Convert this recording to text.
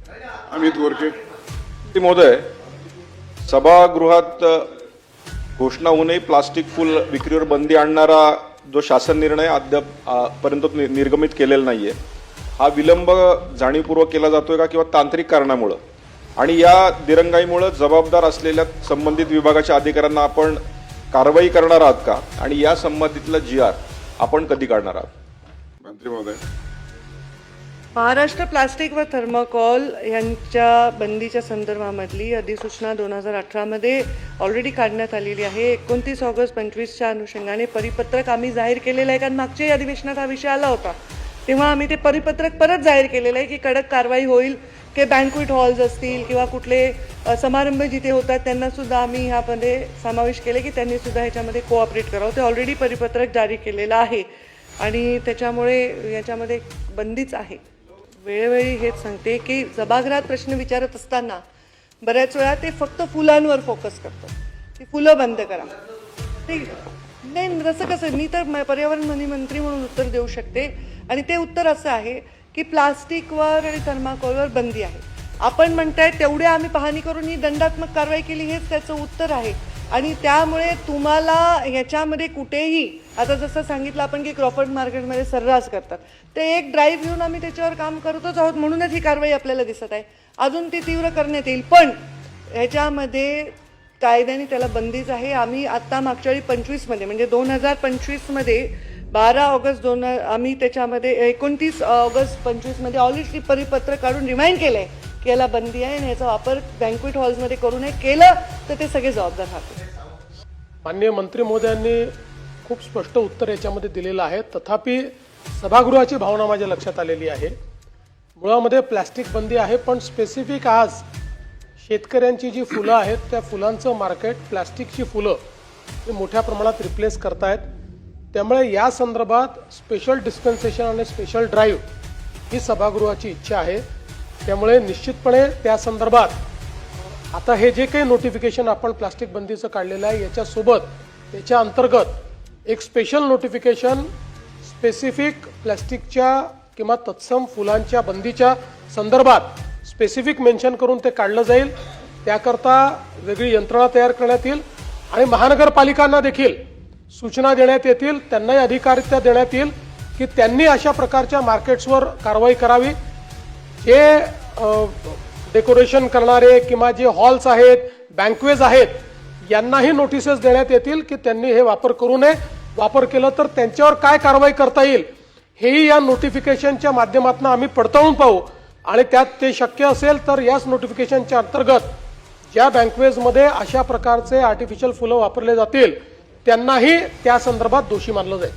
अमित गोरखे महोदय, सभागृहात घोषणा होऊनही प्लास्टिक फुल विक्रीवर बंदी आणणारा जो शासन निर्णय अद्याप पर्यंत निर्गमित केलेला नाहीये, हा विलंब जाणीवपूर्वक केला जातोय का किंवा तांत्रिक कारणामुळे, आणि या दिरंगाईमुळे जबाबदार असलेल्या संबंधित विभागाच्या अधिकाऱ्यांना आपण कारवाई करणार आहात का, आणि या संबंधितला GR आपण कधी काढणार आहात? मंत्री महोदय, महाराष्ट्र प्लास्टिक व थर्माकोल यांच्या बंदीच्या संदर्भामधली अधिसूचना 2018 मध्ये ऑलरेडी काढण्यात आलेली आहे. 29 ऑगस्ट 25च्या अनुषंगाने परिपत्रक आम्ही जाहीर केलेलं आहे, कारण मागच्याही अधिवेशनात हा विषय आला होता. तेव्हा आम्ही ते परिपत्रक परत जाहीर केलेलं आहे की कडक कारवाई होईल, की बँक्वेट हॉल्स असतील किंवा कुठले समारंभ जिथे होतात त्यांना सुद्धा आम्ही ह्यामध्ये समावेश केले की त्यांनी सुद्धा ह्याच्यामध्ये कोऑपरेट करावं. ते ऑलरेडी परिपत्रक जारी केलेलं आहे आणि त्याच्यामुळे याच्यामध्ये बंदीच आहे. वेळोवेळी हेच सांगते की सभागृहात प्रश्न विचारत असताना बऱ्याच वेळा ते फक्त फुलांवर फोकस करतात, ती फुलं बंद करा. नाही, तसं कसं, मी तर पर्यावरण मंत्री म्हणून उत्तर देऊ शकते, आणि ते उत्तर असं आहे की प्लास्टिकवर आणि थर्माकोलवर बंदी आहे. आपण म्हणताय तेवढे आम्ही पाहणी करून ही दंडात्मक कारवाई केली, हेच त्याचं उत्तर आहे. आणि त्यामुळे तुम्हाला ह्याच्यामध्ये कुठेही, आता जसं सांगितलं आपण की क्रॉफर्ड मार्केटमध्ये सर्रास करतात, ते एक ड्राईव्ह घेऊन आम्ही त्याच्यावर काम करतच आहोत, म्हणूनच ही कारवाई आपल्याला दिसत आहे. अजून ती तीव्र करण्यात येईल, पण ह्याच्यामध्ये कायद्याने त्याला बंदीच आहे. आम्ही आत्ता मागच्या वेळी 25मध्ये म्हणजे 2025मध्ये 12 ऑगस्ट आम्ही त्याच्यामध्ये 29 ऑगस्ट 25मध्ये ऑलरेडी परिपत्र काढून रिमाइंड केलं आहे की याला बंदी आहे आणि याचा वापर बँक्वेट हॉल्समध्ये करू नये. केलं तर ते सगळे जबाबदार राहतील. माननीय मंत्री महोदयांनी खूप स्पष्ट उत्तर याच्यामध्ये दिलेलं आहे. तथापि सभागृहाची भावना माझ्या लक्षात आलेली आहे. मुळामध्ये प्लॅस्टिक बंदी आहे, पण स्पेसिफिक आज शेतकऱ्यांची जी फुलं आहेत त्या फुलांचं मार्केट प्लॅस्टिकची फुलं हे मोठ्या प्रमाणात रिप्लेस करतायत. त्यामुळे या संदर्भात स्पेशल डिस्पेन्सेशन आणि स्पेशल ड्राईव्ह ही सभागृहाची इच्छा आहे. त्यामुळे निश्चितपणे त्या संदर्भात आता हे जे काही नोटिफिकेशन आपण प्लास्टिक बंदीचं काढलेलं आहे याच्यासोबत त्याच्या अंतर्गत एक स्पेशल नोटिफिकेशन स्पेसिफिक प्लॅस्टिकच्या किंवा तत्सम फुलांच्या बंदीच्या संदर्भात स्पेसिफिक मेन्शन करून ते काढलं जाईल. त्याकरता वेगळी यंत्रणा तयार करण्यात येईल आणि महानगरपालिकांना देखील सूचना देण्यात येतील, त्यांनाही अधिकारित्या देण्यात येईल की त्यांनी अशा प्रकारच्या मार्केट्सवर कारवाई करावी. जे डेकोरेशन करणारे किंवा जे हॉल्स आहेत, बँक्वेज आहेत, यांनाही नोटिसेस देण्यात येतील की त्यांनी हे वापर करू नये. वापर केलं तर त्यांच्यावर काय कारवाई करता येईल हेही या नोटिफिकेशनच्या माध्यमातून आम्ही पडताळून पाहू. आणि त्यात ते शक्य असेल तर याच नोटिफिकेशनच्या अंतर्गत ज्या बँक्वेजमध्ये अशा प्रकारचे आर्टिफिशियल फुलं वापरले जातील त्यांनाही त्या संदर्भात दोषी मानलं जाईल.